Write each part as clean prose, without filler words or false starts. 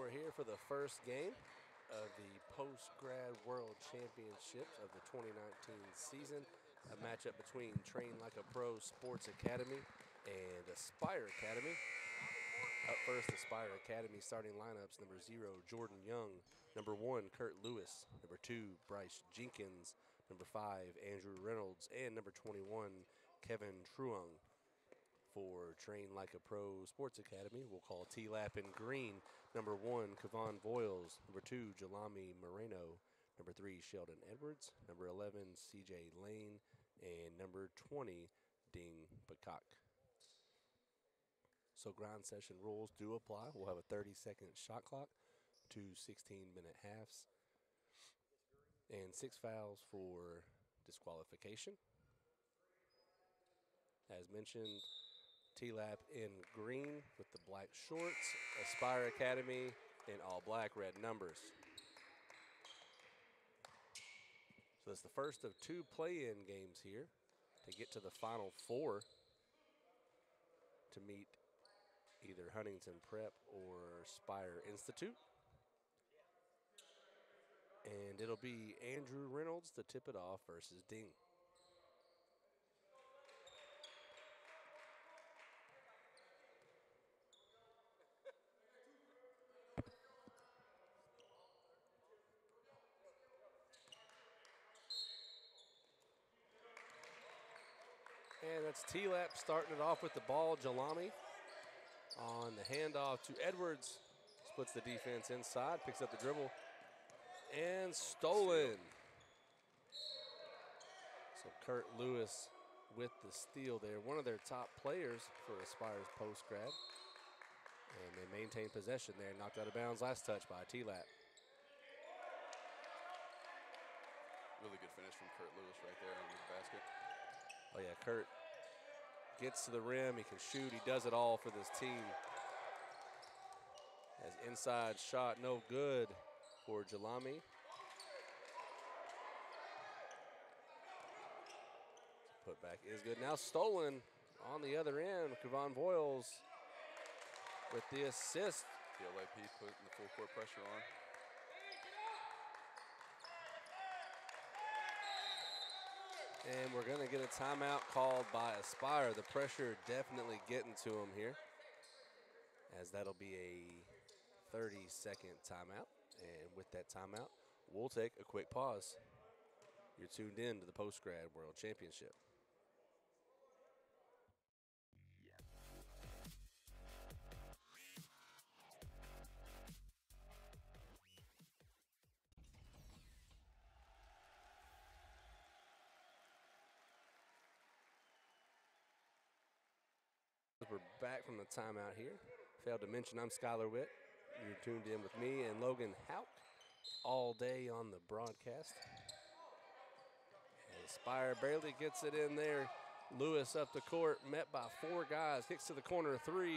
we're here for the first game of the Post-GRAD World Championships of the 2019 season. A matchup between Train Like a Pro Sports Academy and Aspire Academy. Up first, Aspire Academy starting lineups: number 0, Jordan Young; number 1, Kurt Lewis; number 2, Bryce Jenkins; number 5, Andrew Reynolds; and number 21, Kevin Truong. For Train Like a Pro Sports Academy, we'll call TLAP in green: number 1, Kevon Voiles; number 2, Jalami Moreno; number 3, Sheldon Edwards; number 11, CJ Lane; and number 20, Ding Bakak. So grind session rules do apply. We'll have a 30-second shot clock, 2 16-minute halves, and 6 fouls for disqualification. As mentioned, TLAP in green with the black shorts, Aspire Academy in all black, red numbers. So it's the first of 2 play-in games here to get to the Final Four to meet either Huntington Prep or Spire Institute. And it'll be Andrew Reynolds to tip it off versus Ding. And that's TLAP starting it off with the ball. Jalami on the handoff to Edwards. Splits the defense inside, picks up the dribble, and stolen. So Kurt Lewis with the steal there. One of their top players for Aspire's Post-GRAD. And they maintain possession there. Knocked out of bounds last touch by TLAP. Really good finish from Kurt Lewis right there on the basket. Oh, yeah, Kurt gets to the rim. He can shoot. He does it all for this team. As inside shot, no good for Jalami. Putback is good. Now stolen on the other end. Kevon Voiles with the assist. TLAP putting the full court pressure on. And we're going to get a timeout called by Aspire. The pressure definitely getting to him here, as that'll be a 30-second timeout. And with that timeout, we'll take a quick pause. You're tuned in to the Post-GRAD World Championship. We're back from the timeout here. Failed to mention I'm Skylar Witt. You're tuned in with me and Logan Hauk all day on the broadcast. And Aspire barely gets it in there. Lewis up the court, met by 4 guys. Kicks to the corner, 3.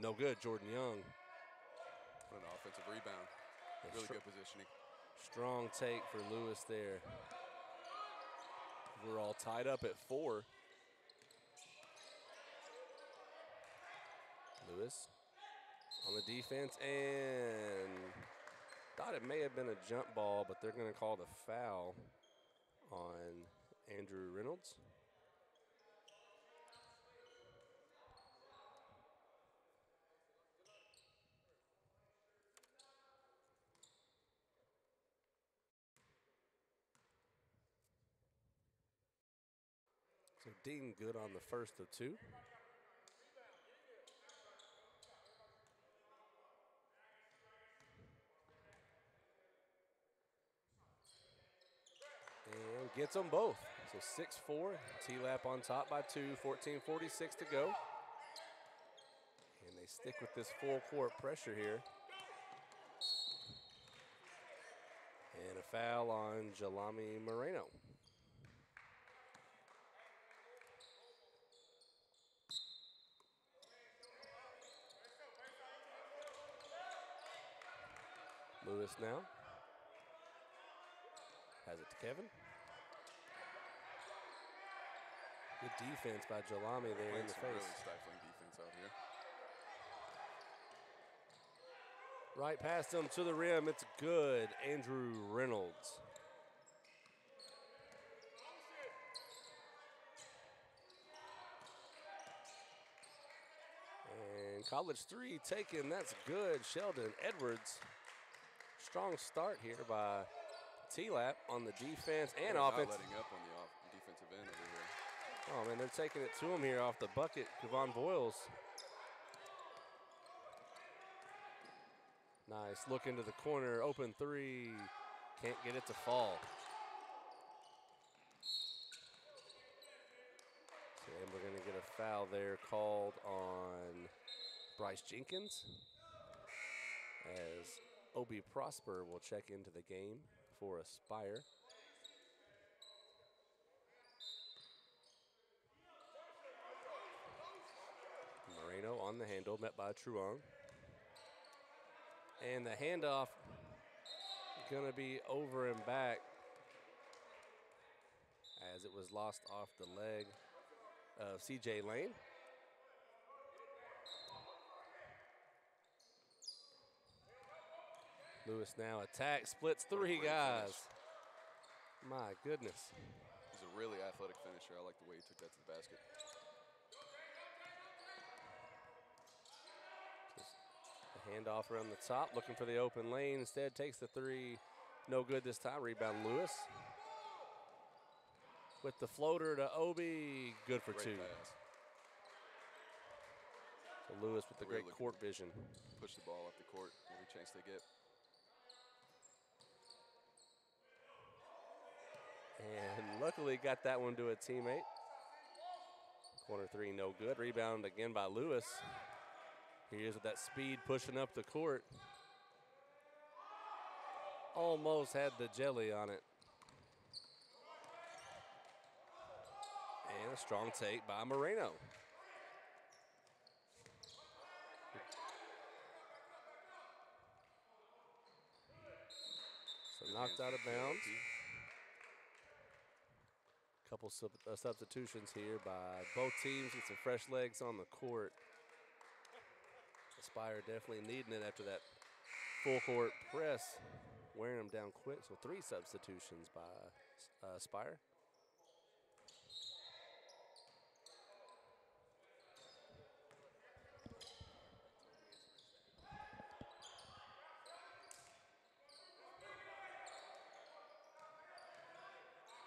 No good, Jordan Young. What an offensive rebound. Really good positioning. Strong take for Lewis there. We're all tied up at 4. Lewis on the defense, and thought it may have been a jump ball, but they're going to call the foul on Andrew Reynolds. So Ding good on the first of 2. And gets them both. So 6-4. TLAP on top by 2. 14:46 to go. And they stick with this full court pressure here. And a foul on Jalami Moreno. Lewis now. Has it to Kevin. Good defense by Jalami there in the face. Really stifling defense out here. Right past him to the rim. It's good. Andrew Reynolds. And college three taken. That's good. Sheldon Edwards. Strong start here by TLAP on the defense and They're offense. not letting up on the defensive end over here. Oh, man, they're taking it to him here off the bucket. Kevon Boyles. Nice look into the corner. Open three. Can't get it to fall. And we're going to get a foul there called on Bryce Jenkins, as Obi Prosper will check into the game for Aspire. Moreno on the handle, met by Truong. And the handoff gonna be over and back, as it was lost off the leg of CJ Lane. Lewis now attacks, splits three guys. My goodness. He's a really athletic finisher. I like the way he took that to the basket. Just a handoff around the top, looking for the open lane. Instead takes the three. No good this time. Rebound Lewis. With the floater to Obi. Good for Great two. pass. So Lewis with the Really great court vision. Push the ball up the court every chance they get. And luckily got that one to a teammate. Corner three, no good. Rebound again by Lewis. He is with that speed pushing up the court. Almost had the jelly on it. And a strong take by Moreno. So knocked out of bounds. Couple substitutions here by both teams with some fresh legs on the court. Aspire definitely needing it after that full court press, wearing them down quick. So 3 substitutions by Aspire.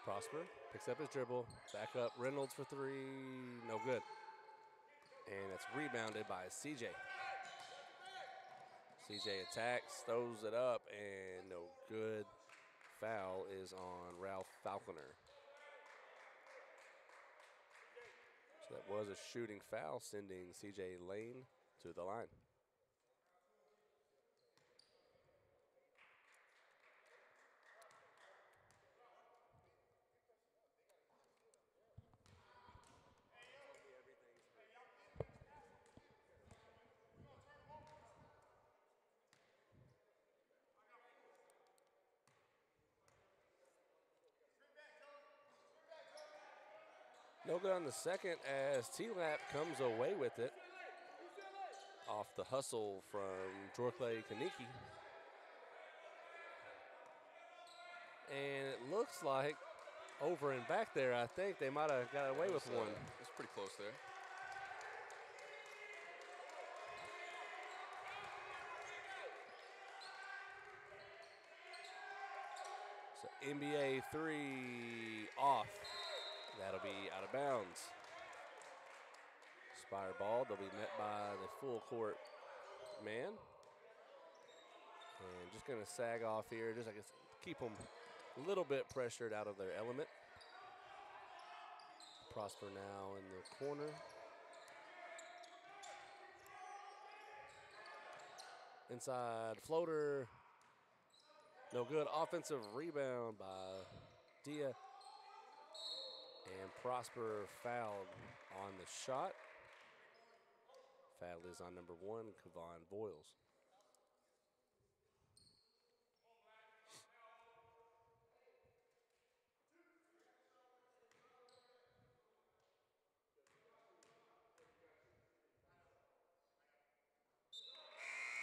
Prosper picks up his dribble, back up Reynolds for 3, no good. And it's rebounded by CJ. CJ attacks, throws it up, and no good. Foul is on Ralph Falconer. So that was a shooting foul, sending CJ Lane to the line. No good on the second as TLAP comes away with it off the hustle from Jorkley Kaniki. And it looks like over and back there, I think they might have got away with one. It's pretty close there. So NBA 3 off. That'll be out of bounds. Spire ball, they'll be met by the full court man. And just gonna sag off here, just I guess keep them a little bit pressured out of their element. Prosper now in the corner. Inside floater, no good. Offensive rebound by Dia. And Prosper fouled on the shot. Foul is on number 1, Kevon Boyles.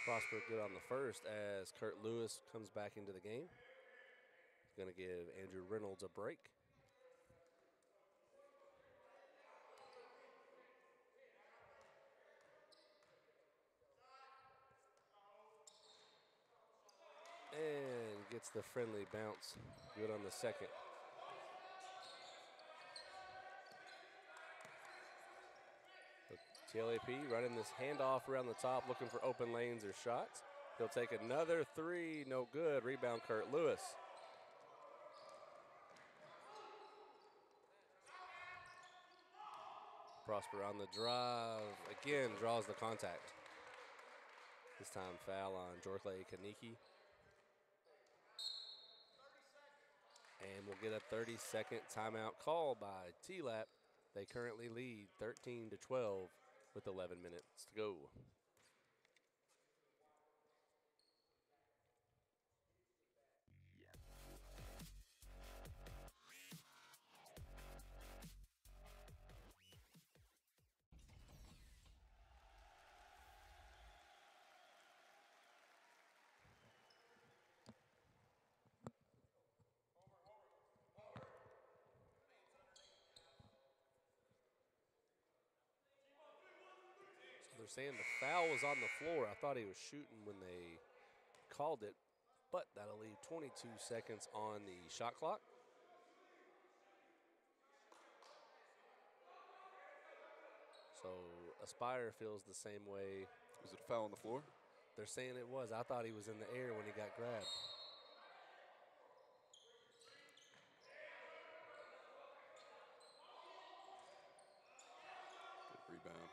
Prosper good on the first as Kurt Lewis comes back into the game. Going to give Andrew Reynolds a break. And gets the friendly bounce. Good on the second. TLAP running this handoff around the top, looking for open lanes or shots. He'll take another three, no good. Rebound, Kurt Lewis. Prosper on the drive. Again, draws the contact. This time foul on Jorkley Kaniki. And we'll get a 30-second timeout call by TLAP. They currently lead 13-12 with 11 minutes to go. They're saying the foul was on the floor. I thought he was shooting when they called it, but that'll leave 22 seconds on the shot clock. So Aspire feels the same way. Was it a foul on the floor? They're saying it was. I thought he was in the air when he got grabbed. Good rebound.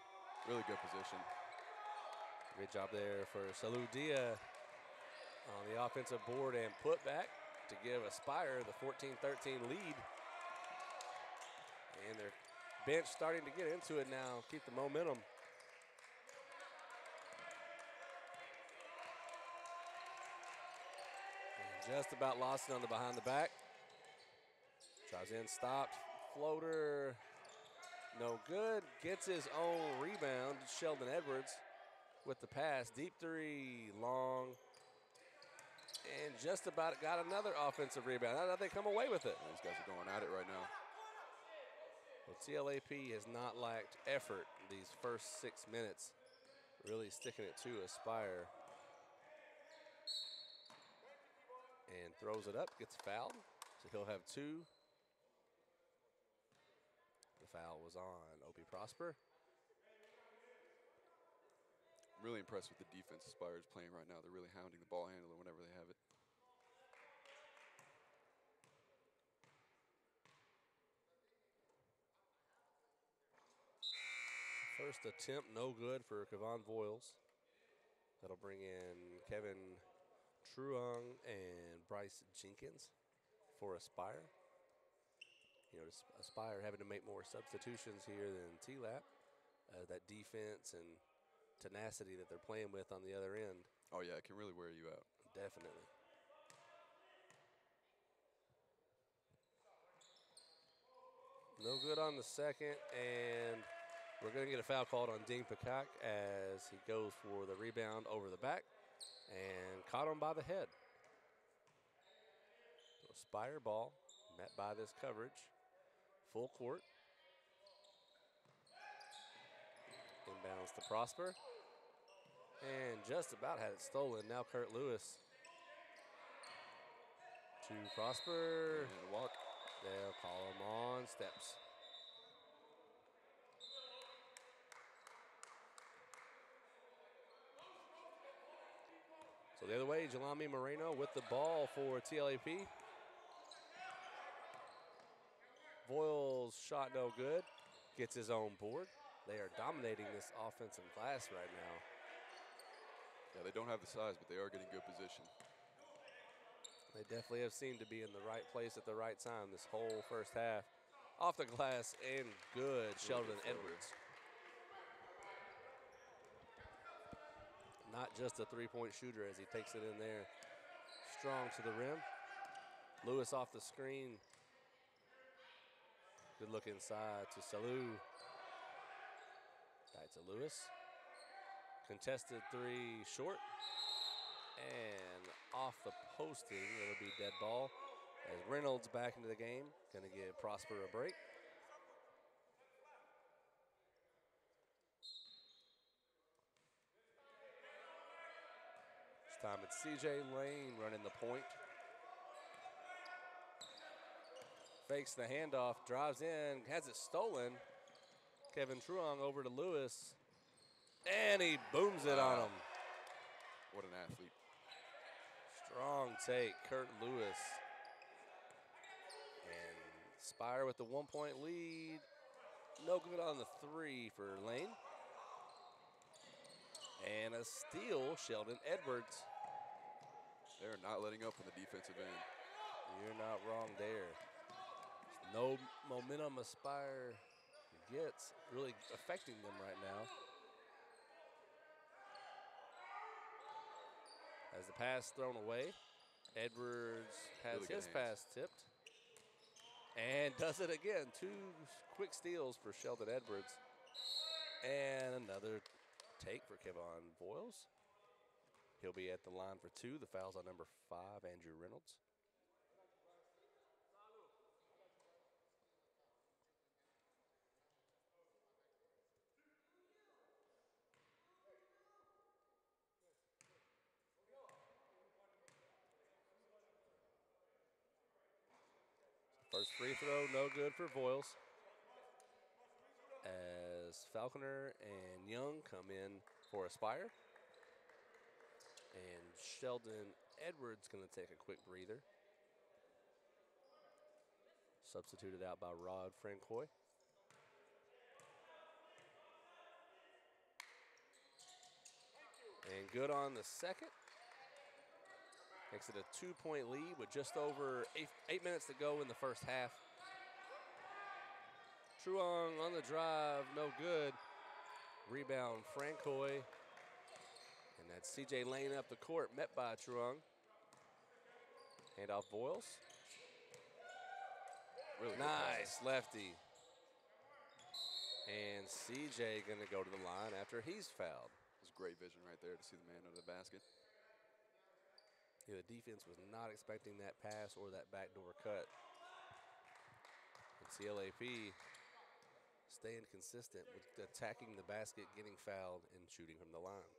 Really good position. Great job there for Saludia on the offensive board and put back to give Aspire the 14-13 lead. And their bench starting to get into it now, keep the momentum. And just about lost it on the behind the back. Drives in, stopped, floater, no good. Gets his own rebound, Sheldon Edwards with the pass. Deep three, long. And just about got another offensive rebound. How did they come away with it? These guys are going at it right now. Well, TLAP has not lacked effort these first 6 minutes, really sticking it to Aspire. And throws it up, gets fouled, so he'll have two. The foul was on Opie Prosper. Really impressed with the defense Aspire is playing right now. They're really hounding the ball handler whenever they have it. First attempt, no good for Kevon Voiles. That'll bring in Kevin Truong and Bryce Jenkins for Aspire. You know, Aspire having to make more substitutions here than TLAP. That defense and tenacity that they're playing with on the other end. Oh yeah, it can really wear you out. Definitely. No good on the second, and we're going to get a foul called on Ding Pakak as he goes for the rebound over the back and caught him by the head. So Aspire ball met by this coverage. Full court. Inbounds to Prosper. And just about had it stolen. Now Kurt Lewis to Prosper. And a walk. They'll call him on steps. So the other way, Jelami Moreno with the ball for TLAP. Voiles shot no good. Gets his own board. They are dominating this offensive glass right now. Yeah, they don't have the size, but they are getting good position. They definitely have seemed to be in the right place at the right time this whole first half. Off the glass and good, Sheldon Edwards. Not just a three-point shooter as he takes it in there. Strong to the rim. Lewis off the screen. Good look inside to Salou. Back to Lewis. Contested three short. And off the posting, it'll be dead ball. As Reynolds back into the game, gonna give Prosper a break. This time it's CJ Lane running the point. Fakes the handoff, drives in, has it stolen. Kevin Truong over to Lewis. And he booms it on him. What an athlete. Strong take, Kurt Lewis. And Spire with the 1-point lead. No good on the three for Lane. And a steal, Sheldon Edwards. They're not letting up on the defensive end. You're not wrong there. No momentum Aspire gets, really affecting them right now. As the pass thrown away, Edwards has Really good his hands. pass tipped. And does it again. 2 quick steals for Sheldon Edwards. And another take for Kevon Voiles. He'll be at the line for 2. The foul's on number 5, Andrew Reynolds. First free throw, no good for Voiles. As Falconer and Young come in for Aspire. And Sheldon Edwards going to take a quick breather. Substituted out by Rod Francois. And good on the second. Makes it a 2-point lead with just over 8 minutes to go in the first half. Truong on the drive, no good. Rebound, Francois. And that's CJ Lane up the court, met by Truong. Handoff Voiles. Really nice lefty. And CJ gonna go to the line after he's fouled. It was great vision right there to see the man under the basket. Yeah, the defense was not expecting that pass or that backdoor cut. And TLAP staying consistent with attacking the basket, getting fouled, and shooting from the line.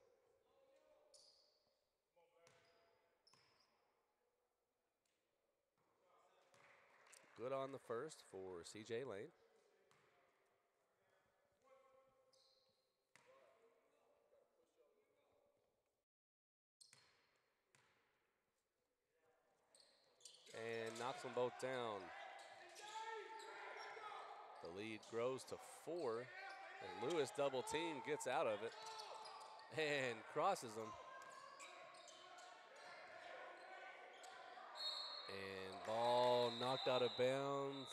Good on the first for CJ Lane. And knocks them both down. The lead grows to 4. And Lewis double team gets out of it. And crosses him. And ball knocked out of bounds.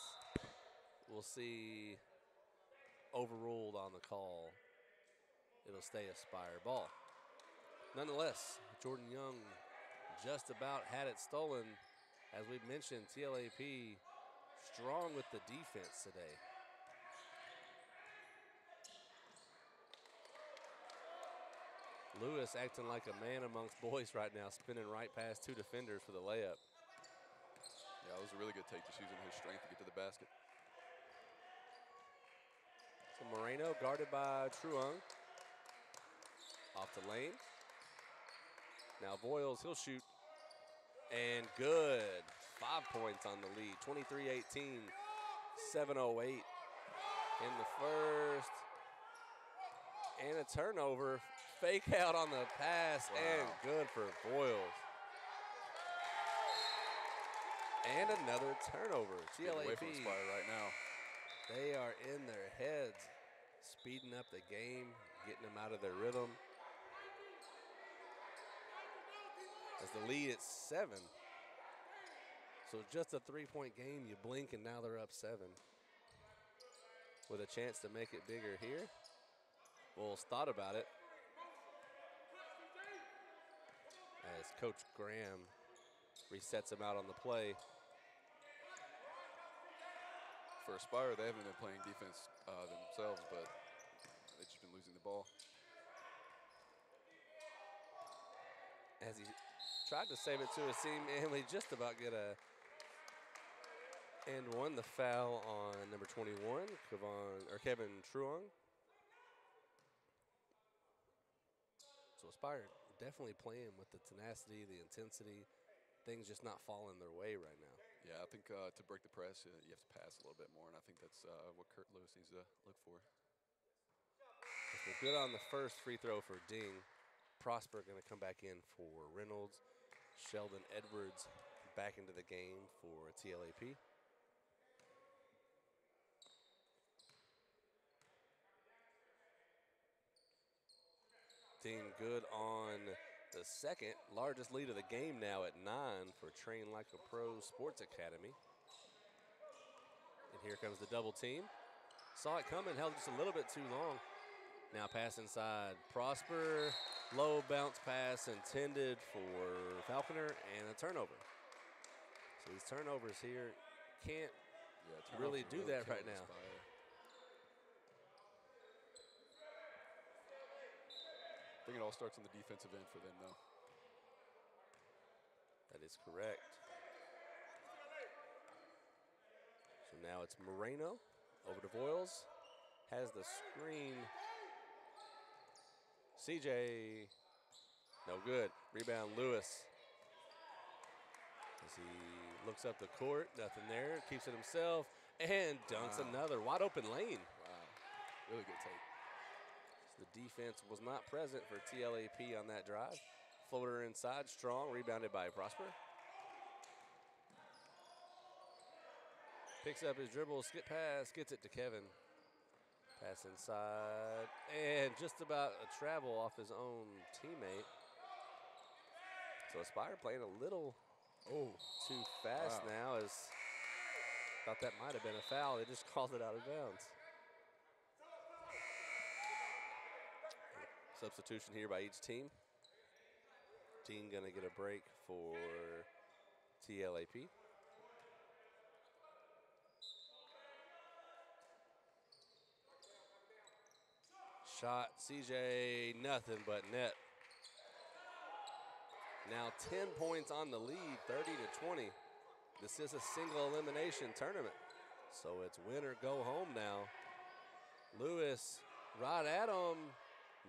We'll see overruled on the call. It'll stay Aspire ball. Nonetheless, Jordan Young just about had it stolen. As we mentioned, TLAP strong with the defense today. Lewis acting like a man amongst boys right now, spinning right past 2 defenders for the layup. Yeah, it was a really good take, just using his strength to get to the basket. So Moreno guarded by Truong. Off to Lane. Now Voiles, he'll shoot. And good. 5 points on the lead. 23-18. 7:08 in the first. And a turnover. Fake out on the pass. Wow. And good for Voiles. And another turnover. Getting away from TLAP. Aspire right now. They are in their heads, speeding up the game, getting them out of their rhythm. As the lead at 7. So just a 3-point game, you blink and now they're up 7. With a chance to make it bigger here. Bulls thought about it. As Coach Graham resets him out on the play. For Aspire, they haven't been playing defense themselves, but they've just been losing the ball. as he tried to save it to his team, and we just about get a and one. The foul on number 21, Kevin Truong. So Aspire definitely playing with the tenacity, the intensity, things just not falling their way right now. Yeah, I think to break the press, you have to pass a little bit more, and I think that's what Kurt Lewis needs to look for. It's good on the first free throw for Ding. Prosper going to come back in for Reynolds. Sheldon Edwards back into the game for TLAP. Ding good on the second largest lead of the game now at 9 for Train Like a Pro Sports Academy. And here comes the double team. Saw it coming, held just a little bit too long. Now pass inside. Prosper, low bounce pass intended for Falconer, and a turnover. So these turnovers here can't really do that right now. I think it all starts on the defensive end for them, though. That is correct. So now it's Moreno over to Voiles. Has the screen. CJ, no good. Rebound Lewis. As he looks up the court, nothing there. Keeps it himself and dunks another wide open lane. Wow, really good take. The defense was not present for TLAP on that drive. Floater inside, strong, rebounded by Prosper. Picks up his dribble, skip pass, gets it to Kevin. Pass inside, and just about a travel off his own teammate. So Aspire playing a little too fast now, as thought that might have been a foul. They just called it out of bounds. Substitution here by each team. Team gonna get a break for TLAP. Shot, CJ, nothing but net. Now 10 points on the lead, 30-20. This is a single elimination tournament, so it's win or go home now. Lewis, right at him,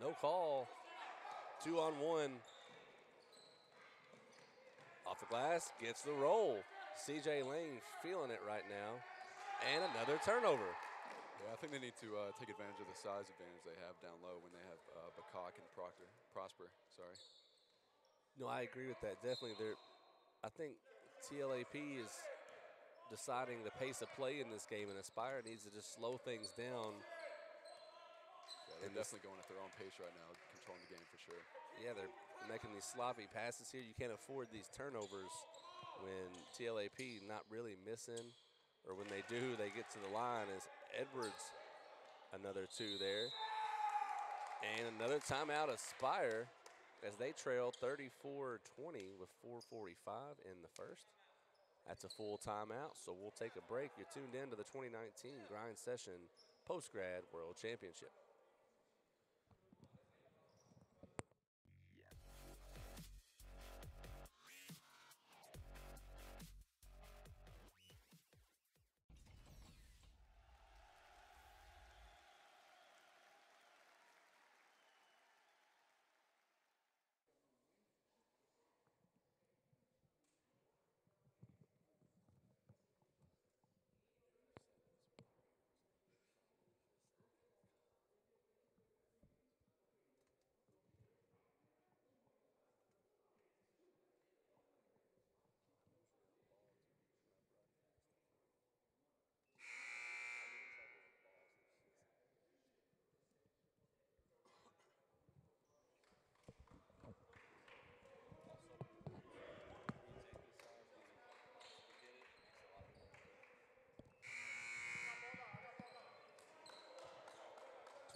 no call. 2-on-1. Off the glass, gets the roll. CJ Lane feeling it right now. And another turnover. Yeah, I think they need to take advantage of the size advantage they have down low when they have Bacok and Prosper. Sorry. No, I agree with that. Definitely, I think TLAP is deciding the pace of play in this game, and Aspire needs to just slow things down. Yeah, they're definitely going at their own pace right now, controlling the game for sure. Yeah, they're making these sloppy passes here. You can't afford these turnovers when TLAP not really missing, or when they do, they get to the line. As Edwards, another two there. And another timeout, Aspire, as they trail 34-20 with 4:45 in the first. That's a full timeout, so we'll take a break. You're tuned in to the 2019 Grind Session Post-Grad World Championship.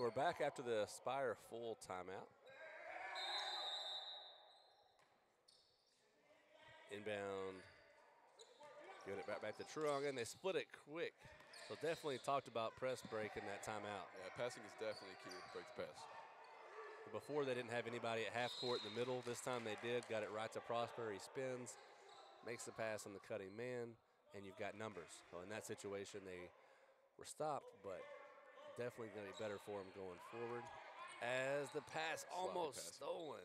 So we're back after the Aspire full timeout. Inbound. Get it back to Truong, and they split it quick. So definitely talked about press break in that timeout. Yeah, passing is definitely key to break the pass. Before they didn't have anybody at half court in the middle. This time they did. Got it right to Prosper. He spins, makes the pass on the cutting man, and you've got numbers. So in that situation, they were stopped, but definitely going to be better for them going forward. As the pass almost stolen.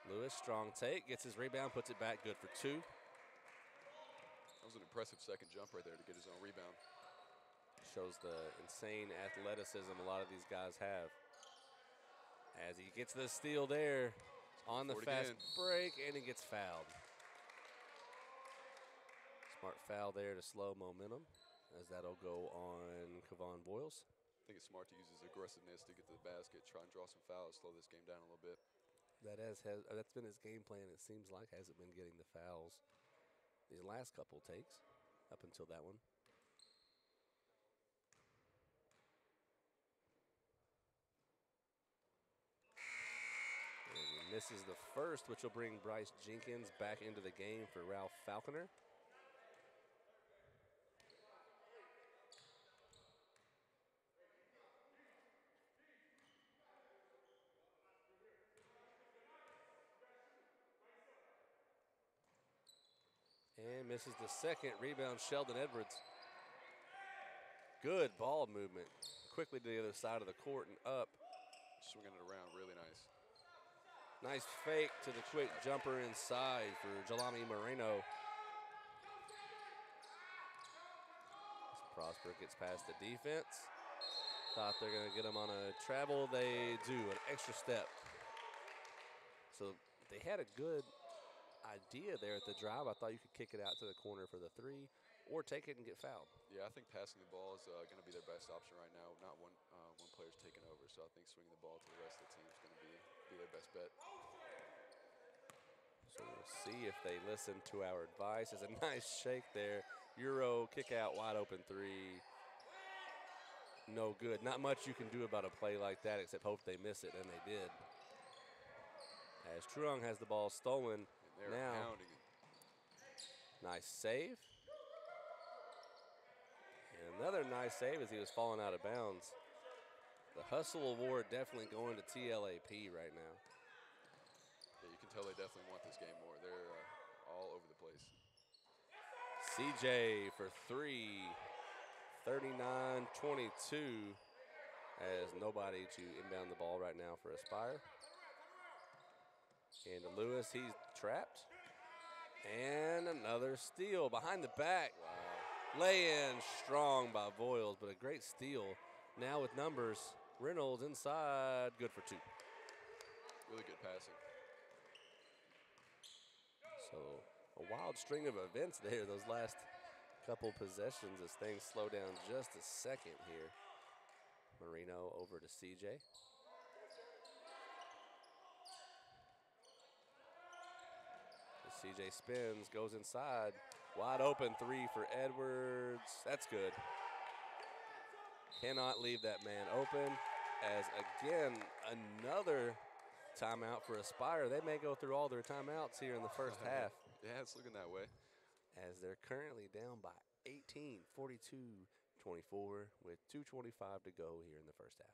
Lewis, strong take, gets his rebound, puts it back, good for 2. That was an impressive second jump right there to get his own rebound. Shows the insane athleticism a lot of these guys have. As he gets the steal there on the fast break, and he gets fouled. Smart foul there to slow momentum, as that'll go on Kevon Boyles. I think it's smart to use his aggressiveness to get to the basket, try and draw some fouls, slow this game down a little bit. That's been his game plan, it seems like. Hasn't been getting the fouls these last couple takes up until that one. And he misses the first, which will bring Bryce Jenkins back into the game for Ralph Falconer. And misses the second. Rebound, Sheldon Edwards. Good ball movement. Quickly to the other side of the court and up. Swinging it around, really nice. Nice fake to the quick jumper inside for Jelani Moreno. Prosper gets past the defense. Thought they're going to get him on a travel. They do, an extra step. So they had a good idea there at the drive. I thought you could kick it out to the corner for the 3 or take it and get fouled. Yeah, I think passing the ball is going to be their best option right now. Not one player's taking over, so I think swinging the ball to the rest of the team is going to be their best bet. So we'll see if they listen to our advice. There's a nice shake there. Euro kick out, wide open 3. No good. Not much you can do about a play like that except hope they miss it, and they did. As Truong has the ball stolen. And they're pounding it. Nice save. And another nice save as he was falling out of bounds. The hustle award definitely going to TLAP right now. Yeah, you can tell they definitely want this game more. They're all over the place. CJ for 3. 39-22 as nobody to inbound the ball right now for Aspire. And to Lewis, he's trapped. And another steal behind the back. Wow. Lay-in strong by Voiles, but a great steal. Now with numbers, Reynolds inside, good for 2. Really good passing. So a wild string of events there those last couple possessions as things slow down just a second here. Marino over to CJ. CJ spins, goes inside. Wide open 3 for Edwards. That's good. Cannot leave that man open. As again, another timeout for Aspire. They may go through all their timeouts here in the first half. Yeah, it's looking that way. As they're currently down by 18, 42-24 with 2:25 to go here in the first half.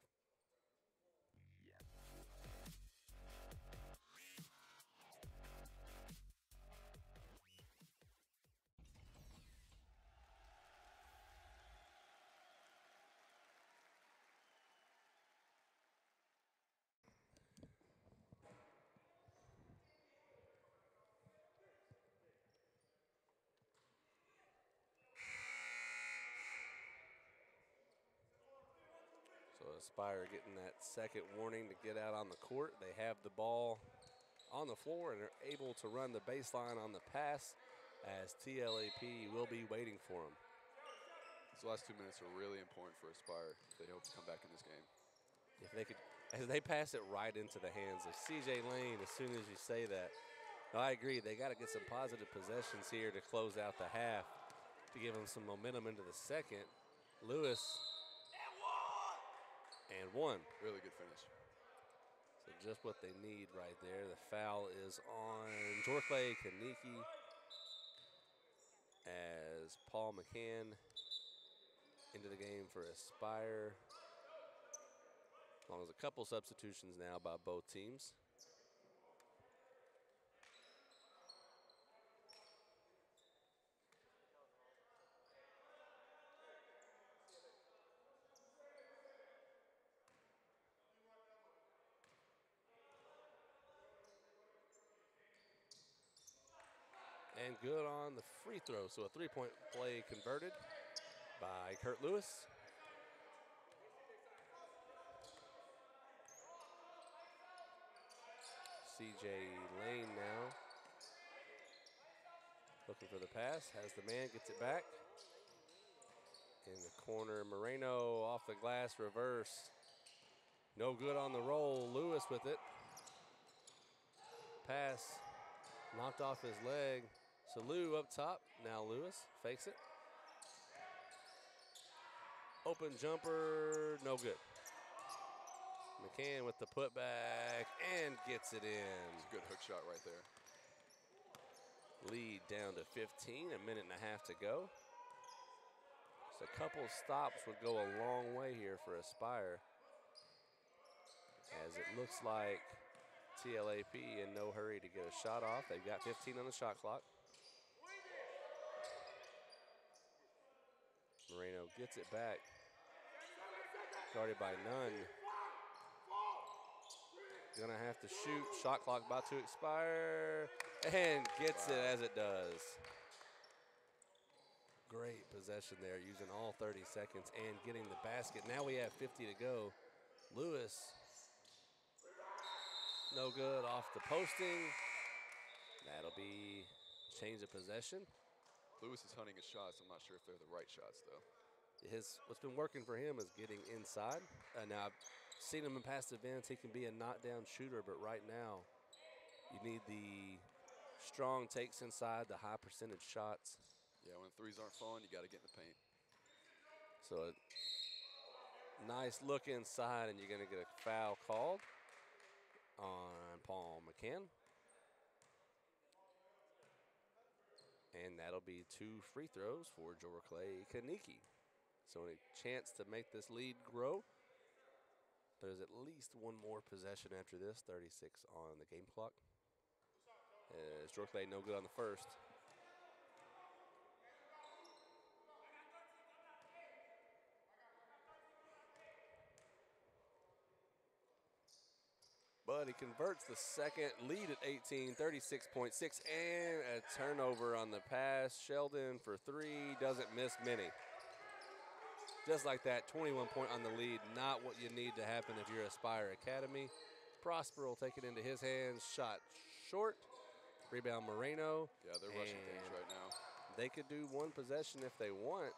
So Aspire getting that second warning to get out on the court. They have the ball on the floor and are able to run the baseline on the pass as TLAP will be waiting for them. These last 2 minutes are really important for Aspire. They hope to come back in this game. If they could, as they pass it right into the hands of CJ Lane as soon as you say that. No, I agree. They got to get some positive possessions here to close out the half to give them some momentum into the second. Lewis. And 1. Really good finish. So just what they need right there. The foul is on Jorkley Kaniki as Paul McCann into the game for Aspire. As long as a couple substitutions now by both teams. And good on the free throw. So a three-point play converted by Kurt Lewis. CJ Lane now looking for the pass. Has the man, gets it back. In the corner, Moreno off the glass, reverse. No good on the roll. Lewis with it. Pass knocked off his leg. Salou up top. Now Lewis fakes it. Open jumper, no good. McCann with the putback and gets it in. It's a good hook shot right there. Lead down to 15, a minute and a half to go. So a couple stops would go a long way here for Aspire, as it looks like TLAP in no hurry to get a shot off. They've got 15 on the shot clock. Moreno gets it back. Guarded by Nunn. Gonna have to shoot. Shot clock about to expire. And gets it as it does. Great possession there, using all 30 seconds and getting the basket. Now we have 50 to go. Lewis, no good off the posting. That'll be change of possession. Lewis is hunting his shots. I'm not sure if they're the right shots, though. What's been working for him is getting inside. Now, I've seen him in past events. He can be a knockdown shooter, but right now, you need the strong takes inside, the high percentage shots. Yeah, when threes aren't falling, you got to get in the paint. So a nice look inside, and you're going to get a foul called on Paul McCann. And that'll be 2 free throws for Jorklay Kaniki. So a chance to make this lead grow. There's at least one more possession after this, 36 on the game clock. Jorklay no good on the first. But he converts the second, lead at 18, 36.6, and a turnover on the pass. Sheldon for 3, doesn't miss many. Just like that, 21 point on the lead, not what you need to happen if you're Aspire Academy. Prosper will take it into his hands, shot short. Rebound Moreno. Yeah, they're rushing things right now. They could do one possession if they want.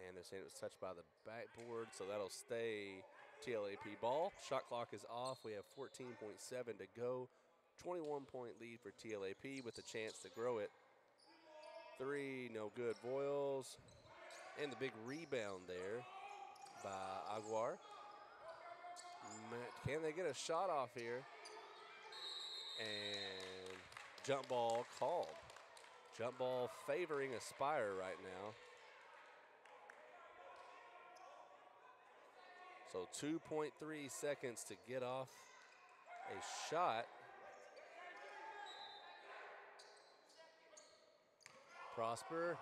And they're saying it was touched by the backboard, so that'll stay TLAP ball. Shot clock is off. We have 14.7 to go. 21-point lead for TLAP with a chance to grow it. 3, no good. Voiles. And the big rebound there by Aguar. Can they get a shot off here? And jump ball called. Jump ball favoring Aspire right now. So 2.3 seconds to get off a shot. Prosper,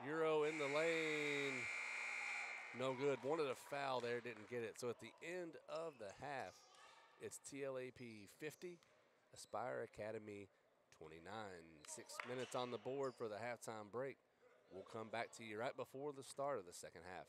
Euro in the lane. No good. Wanted a foul there, didn't get it. So at the end of the half, it's TLAP 50, Aspire Academy 29. 6 minutes on the board for the halftime break. We'll come back to you right before the start of the second half.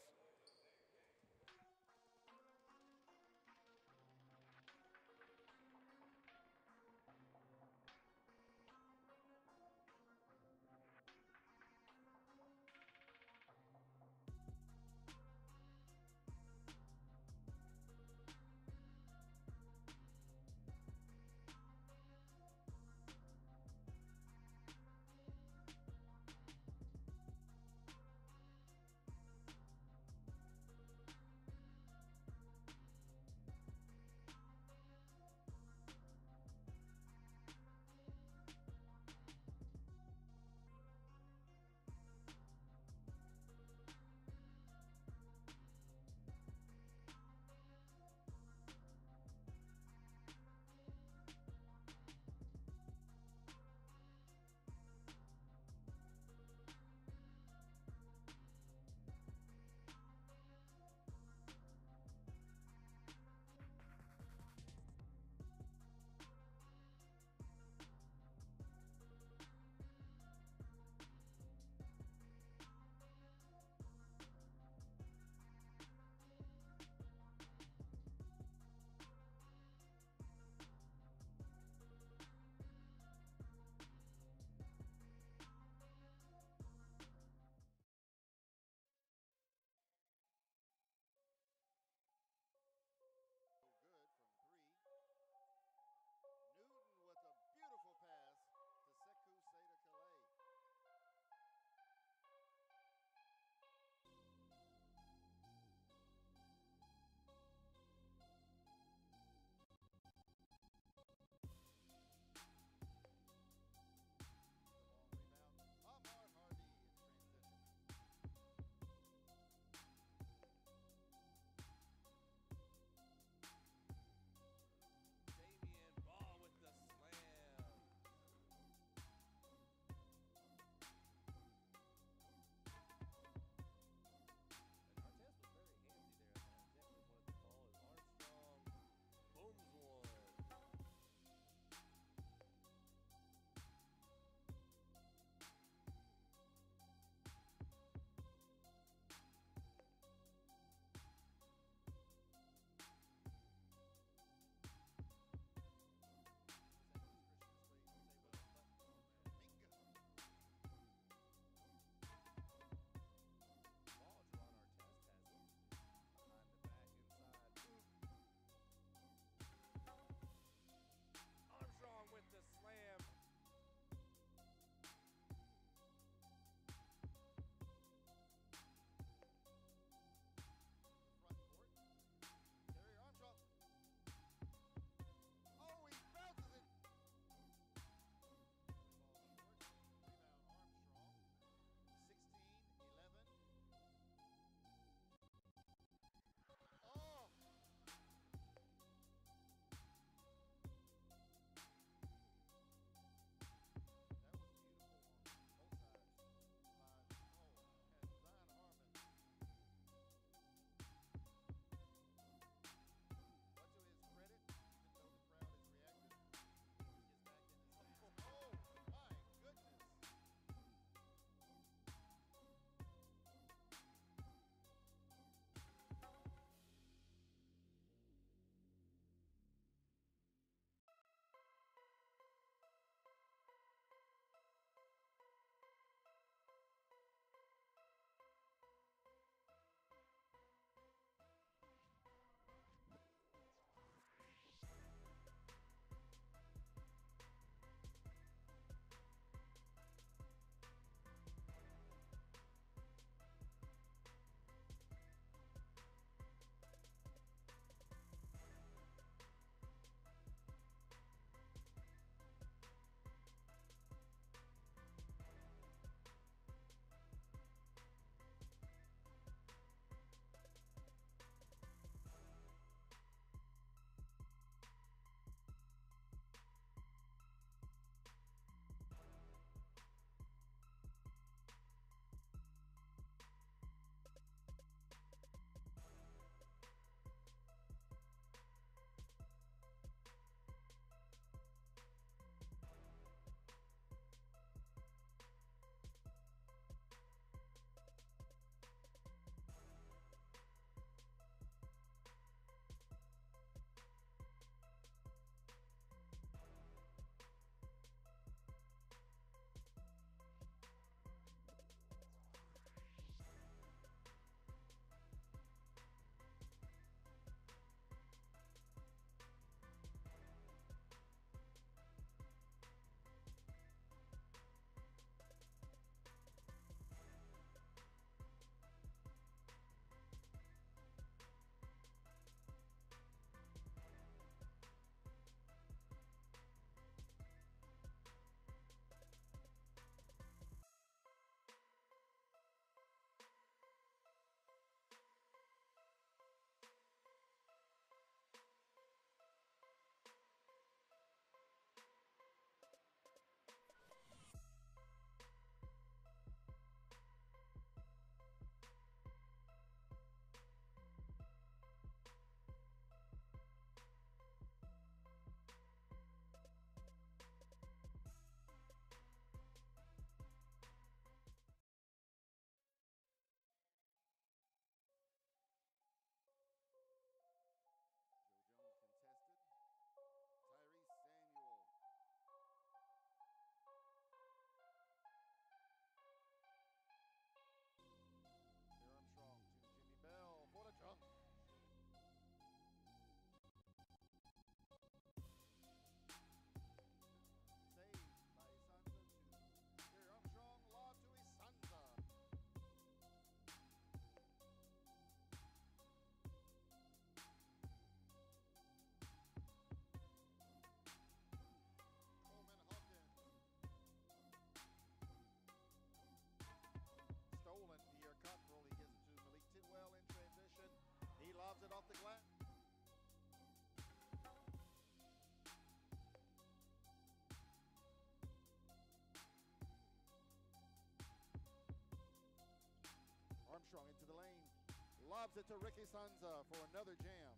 lobs it to Ricky Sanza for another jam.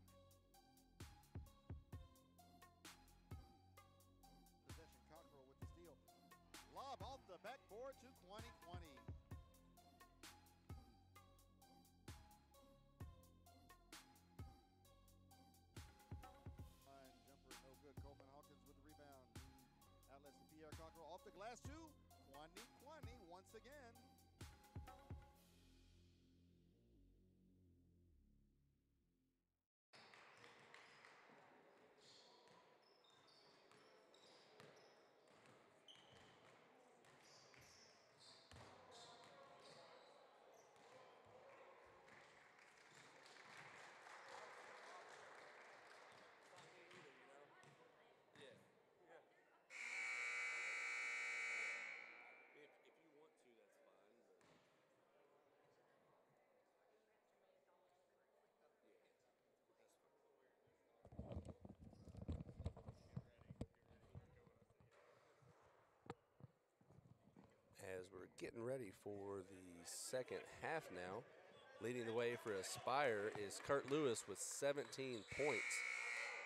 Possession, Cockrell with the steal. Lob off the backboard to 2020. Jumper, no good. Coleman Hawkins with the rebound. Outlets to Pierre Cockrell off the glass to 2020 once again. As we're getting ready for the second half now, leading the way for Aspire is Kurt Lewis with 17 points.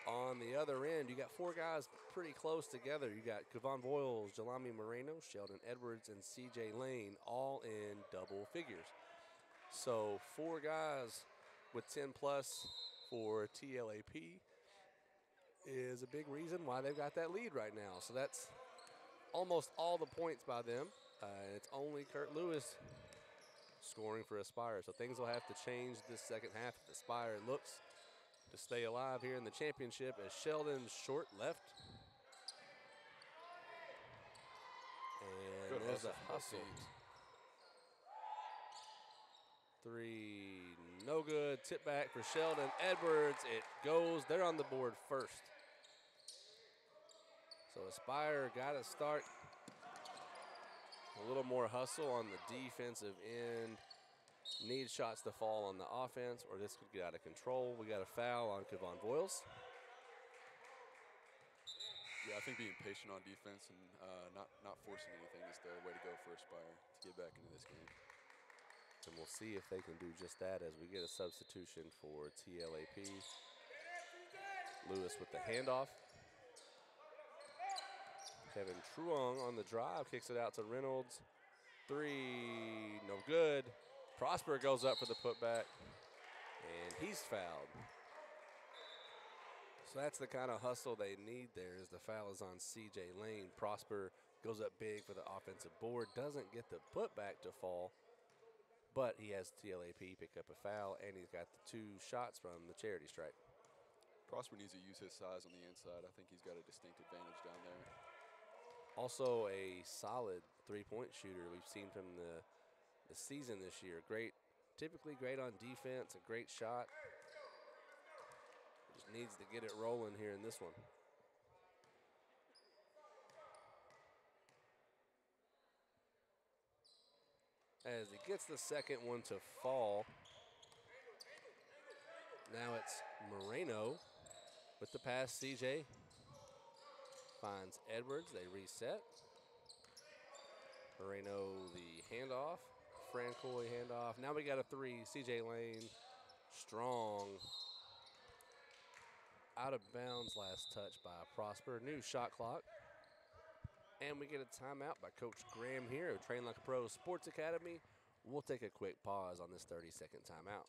On the other end, you got four guys pretty close together. You got Kevon Voiles, Jelami Moreno, Sheldon Edwards, and CJ Lane all in double figures. So 4 guys with 10 plus for TLAP is a big reason why they've got that lead right now. So that's almost all the points by them. It's only Kurt Lewis scoring for Aspire. So things will have to change this second half if Aspire looks to stay alive here in the championship, as Sheldon's short left. And Good there's a hustle from both hustle. teams. 3, no good. Tip back for Sheldon Edwards. It goes. They're on the board first. So Aspire got to start a little more hustle on the defensive end. Need shots to fall on the offense, or this could get out of control. We got a foul on Kevon Voiles. Yeah, I think being patient on defense and not forcing anything is the way to go for Aspire to get back into this game. And we'll see if they can do just that as we get a substitution for TLAP. Lewis with the handoff. Kevin Truong on the drive, kicks it out to Reynolds. 3, no good. Prosper goes up for the putback, and he's fouled. So that's the kind of hustle they need there, as the foul is on CJ Lane. Prosper goes up big for the offensive board, doesn't get the putback to fall, but he has TLAP pick up a foul, and he's got the 2 shots from the charity stripe. Prosper needs to use his size on the inside. I think he's got a distinct advantage down there. Also a solid three-point shooter we've seen from the season this year. Typically great on defense, a great shot. Just needs to get it rolling here in this one. As he gets the second one to fall. Now it's Moreno with the pass. CJ finds Edwards. They reset. Moreno the handoff. Francois handoff. Now we got a 3. CJ Lane, strong. Out of bounds last touch by Prosper. New shot clock. And we get a timeout by Coach Graham here of Train Like a Pro Sports Academy. We'll take a quick pause on this 30-second timeout.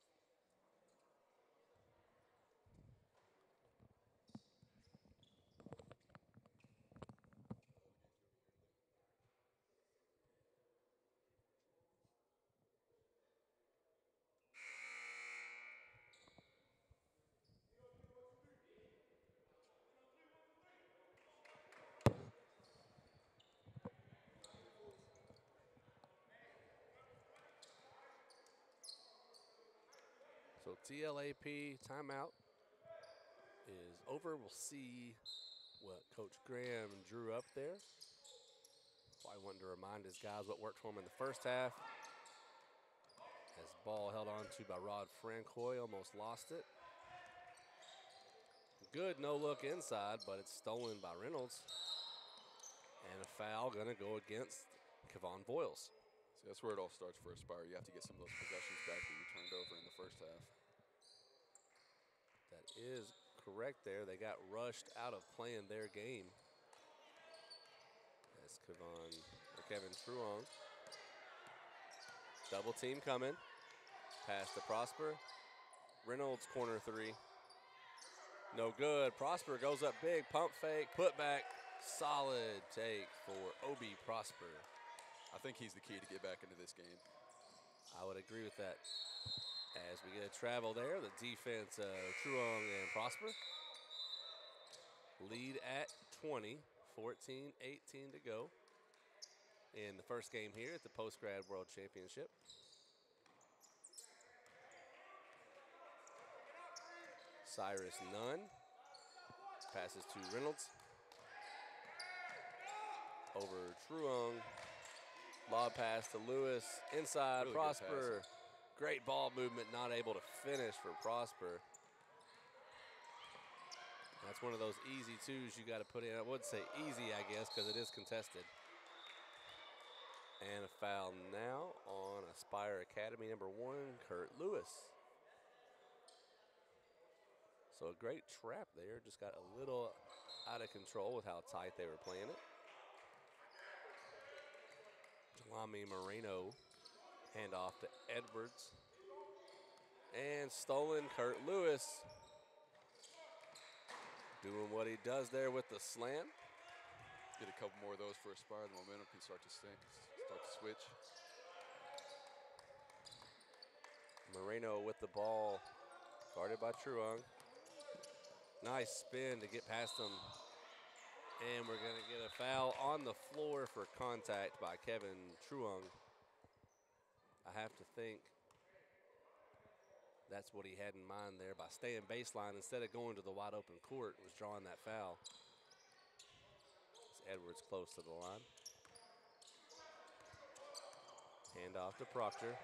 So TLAP timeout is over. We'll see what Coach Graham drew up there. Probably wanting to remind his guys what worked for him in the first half. As ball held on to by Rod Francois, almost lost it. Good no look inside, but it's stolen by Reynolds. And a foul gonna go against Kevon Voiles. That's where it all starts for Aspire. You have to get some of those possessions back that you turned over in the first half. That is correct there. They got rushed out of playing their game. That's Kevin Truong. Double team coming. Pass to Prosper. Reynolds corner three. No good. Prosper goes up big. Pump fake. Put back. Solid take for Obi Prosper. I think he's the key to get back into this game. I would agree with that. As we get a travel there, the defense of Truong and Prosper. Lead at 20, 14-18 to go in the first game here at the Post-Grad World Championship. Cyrus Nunn passes to Reynolds. Over Truong. Lob pass to Lewis. Inside, Really Prosper. Great ball movement, not able to finish for Prosper. That's one of those easy twos you got to put in. I would say easy, I guess, because it is contested. And a foul now on Aspire Academy number 1, Kurt Lewis. So a great trap there. Just got a little out of control with how tight they were playing it. Jelami Moreno, handoff to Edwards. And stolen, Kurt Lewis. Doing what he does there with the slam. Get a couple more of those for Aspire. The momentum can start to switch. Moreno with the ball, guarded by Truong. Nice spin to get past him. And we're going to get a foul on the floor for contact by Kevin Truong. I have to think that's what he had in mind there by staying baseline instead of going to the wide open court, was drawing that foul. It's Edwards close to the line. Handoff to Proctor.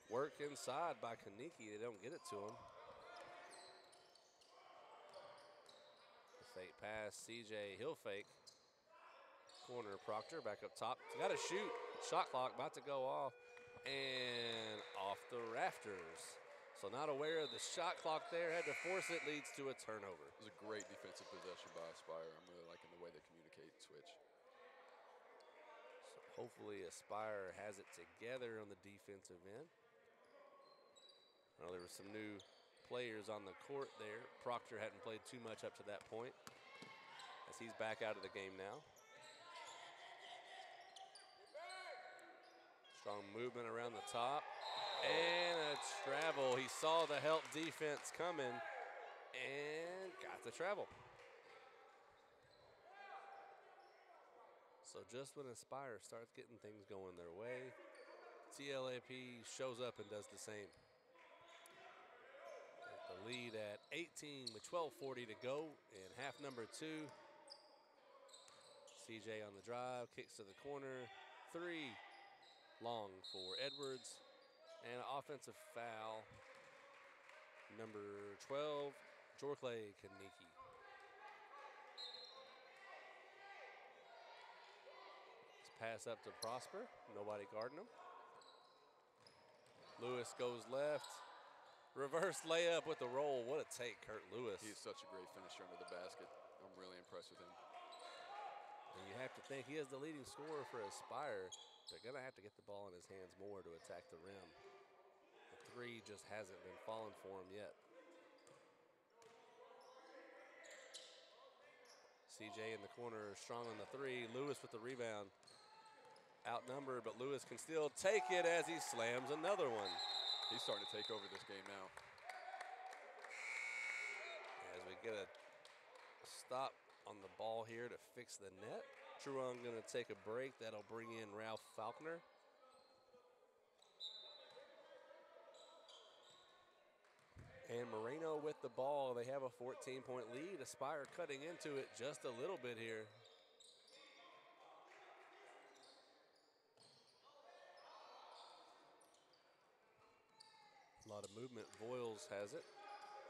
Work inside by Kaniki. They don't get it to him. Fake pass, CJ, he'll fake. Corner, Proctor, back up top. Got to shoot. Shot clock about to go off. And off the rafters. So not aware of the shot clock there. Had to force it, leads to a turnover. It was a great defensive possession by Aspire. I'm really liking the way they communicate and switch. So hopefully Aspire has it together on the defensive end. Well, there were some new players on the court there. Proctor hadn't played too much up to that point, as he's back out of the game now. Strong movement around the top. And a travel. He saw the help defense coming and got the travel. So just when Aspire starts getting things going their way, TLAP shows up and does the same. The lead at 18 with 12:40 to go in half number 2. CJ on the drive, kicks to the corner. 3 long for Edwards. And an offensive foul. Number 12, Jorkley Kaniki. Let's pass up to Prosper. Nobody guarding him. Lewis goes left. Reverse layup with the roll. What a take, Kurt Lewis. He's such a great finisher under the basket. I'm really impressed with him. And you have to think he is the leading scorer for Aspire. They're going to have to get the ball in his hands more to attack the rim. The 3 just hasn't been falling for him yet. CJ in the corner, strong on the 3. Lewis with the rebound. Outnumbered, but Lewis can still take it as he slams another one. He's starting to take over this game now. As we get a stop on the ball here to fix the net. Truong going to take a break. That'll bring in Ralph Faulkner. And Moreno with the ball. They have a 14-point lead. Aspire cutting into it just a little bit here. A lot of movement. Voiles has it.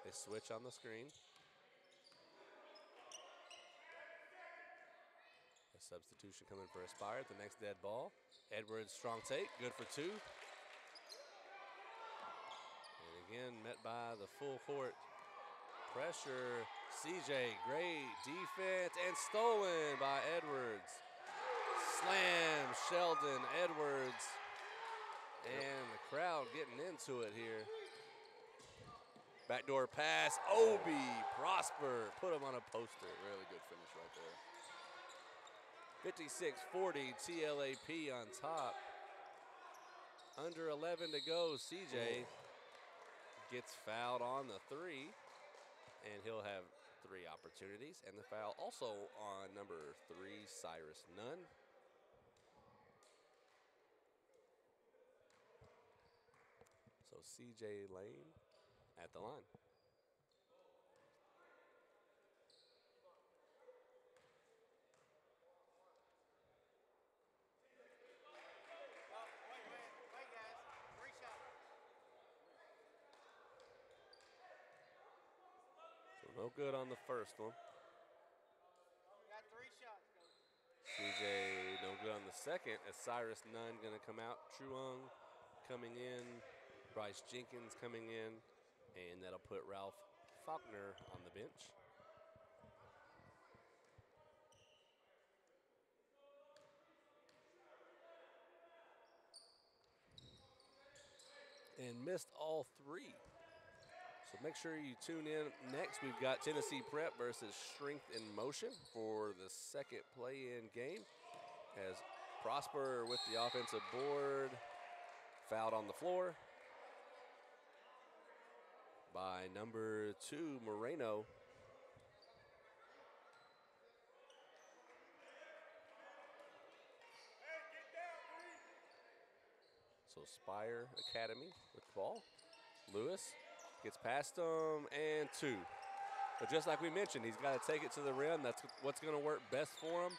They switch on the screen. Substitution coming for Aspire at the next dead ball. Edwards, strong take, good for 2. And again, met by the full court pressure. CJ, great defense, and stolen by Edwards. Slam, Sheldon Edwards. And the crowd getting into it here. Backdoor pass, Obi, Prosper, put him on a poster. Really good finish right there. 56-40, TLAP on top. Under 11 to go, CJ gets fouled on the 3, and he'll have 3 opportunities. And the foul also on number 3, Cyrus Nunn. So CJ Lane at the line. Wait, guys. 3 shots. So no good on the first one. Got 3 shots, coach. CJ no good on the second, as Cyrus Nunn going to come out. Truong coming in, Bryce Jenkins coming in, and that'll put Ralph Faulkner on the bench. And missed all 3. So make sure you tune in. Next, we've got Tennessee Prep versus Strength in Motion for the second play-in game. As Prosper with the offensive board, fouled on the floor by number 2, Moreno. So Spire Academy with the ball. Lewis gets past him, and 2. But just like we mentioned, he's got to take it to the rim. That's what's going to work best for him,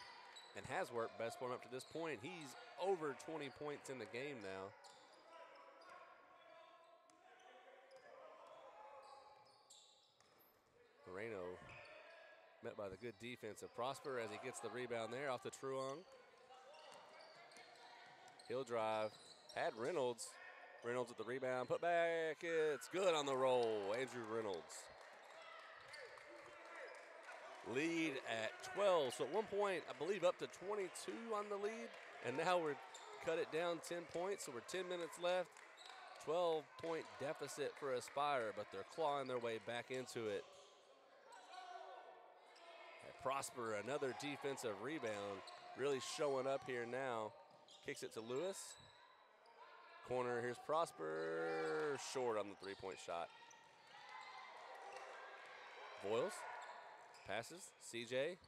and has worked best for him up to this point. He's over 20 points in the game now. Moreno met by the good defense of Prosper as he gets the rebound there off the Truong. He'll drive. Had Reynolds. Reynolds with the rebound. Put back. It's good on the roll. Andrew Reynolds. Lead at 12. So at one point, I believe up to 22 on the lead. And now we're cut it down 10 points. So we're 10 minutes left. 12-point deficit for Aspire, but they're clawing their way back into it. Prosper, another defensive rebound, really showing up here now. Kicks it to Lewis. Corner, here's Prosper, short on the 3-point shot. Boyles passes, CJ.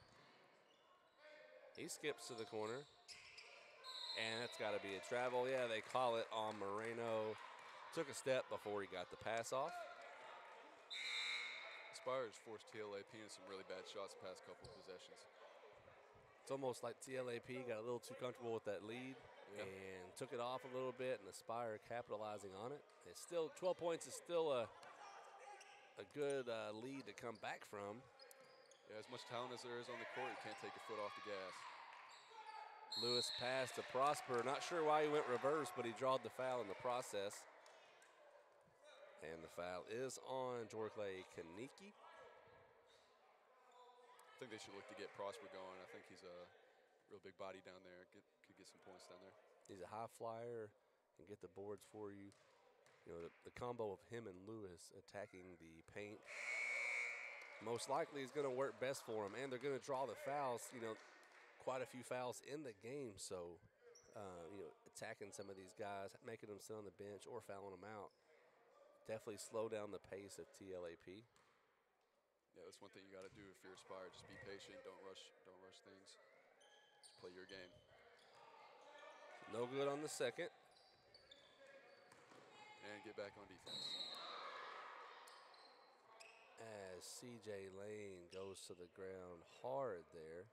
He skips to the corner. And that's got to be a travel. Yeah, they call it on Moreno. Took a step before he got the pass off. Aspire's forced TLAP into some really bad shots the past couple of possessions. It's almost like TLAP got a little too comfortable with that lead and took it off a little bit, and Aspire capitalizing on it. It's still 12 points is still a good lead to come back from. Yeah, as much talent as there is on the court, you can't take your foot off the gas. Lewis pass to Prosper. Not sure why he went reverse, but he drawed the foul in the process. And the foul is on Jorkley Kaniki. I think they should look to get Prosper going. I think he's a real big body down there. Could get some points down there. He's a high flyer and get the boards for you. You know, the combo of him and Lewis attacking the paint most likely is going to work best for him. And they're going to draw the fouls, you know, quite a few fouls in the game. So, you know, attacking some of these guys, making them sit on the bench or fouling them out. Definitely slow down the pace of TLAP. Yeah, that's one thing you got to do if you're Aspire. Just be patient. Don't rush things. Just play your game. No good on the second. And get back on defense. As CJ Lane goes to the ground hard there.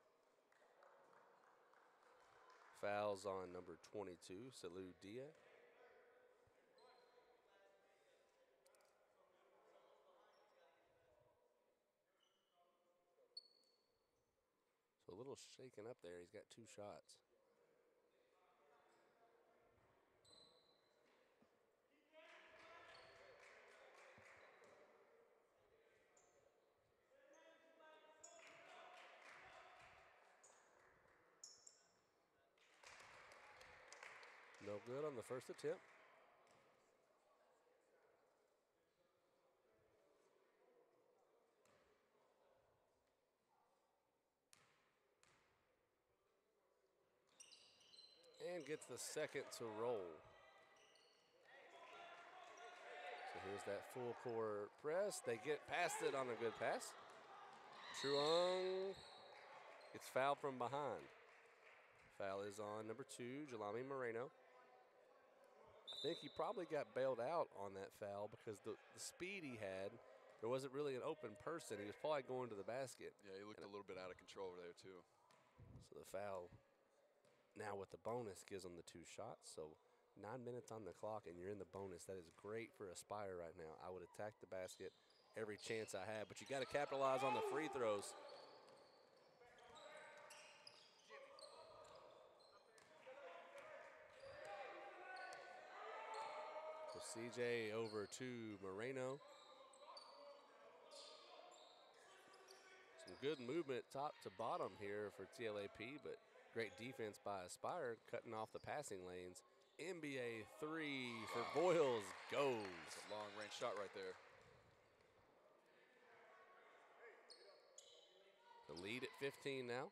Fouls on number 22, Salou Dia. So a little little shaken up there. He's got 2 shots. No good on the first attempt. And gets the second to roll. So here's that full court press. They get past it on a good pass. Truong gets fouled from behind. Foul is on number 2, Jelani Moreno. I think he probably got bailed out on that foul because the speed he had, there wasn't really an open person. He was probably going to the basket. Yeah, he looked a little bit out of control over there, too. So the foul now with the bonus gives them the 2 shots. So 9 minutes on the clock and you're in the bonus. That is great for Aspire right now. I would attack the basket every chance I had, but you got to capitalize on the free throws. So CJ over to Moreno. Some good movement top to bottom here for TLAP, but great defense by Aspire, cutting off the passing lanes. NBA 3 for Boyles goes. That's a long-range shot right there. The lead at 15 now.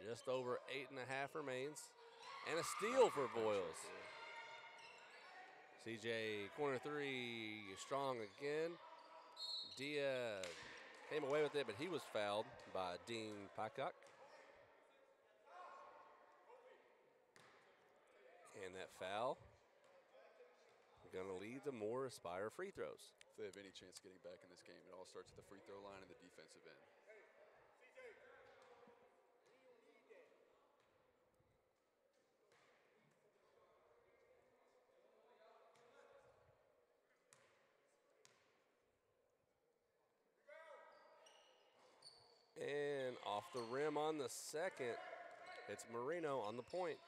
Just over 8.5 remains. And a steal for Boyles. CJ corner 3, strong again. Dia came away with it, but he was fouled by Dean Pacock. And that foul going to lead to more Aspire free throws. If they have any chance of getting back in this game, it all starts at the free throw line and the defensive end. And off the rim on the second, it's Moreno on the point.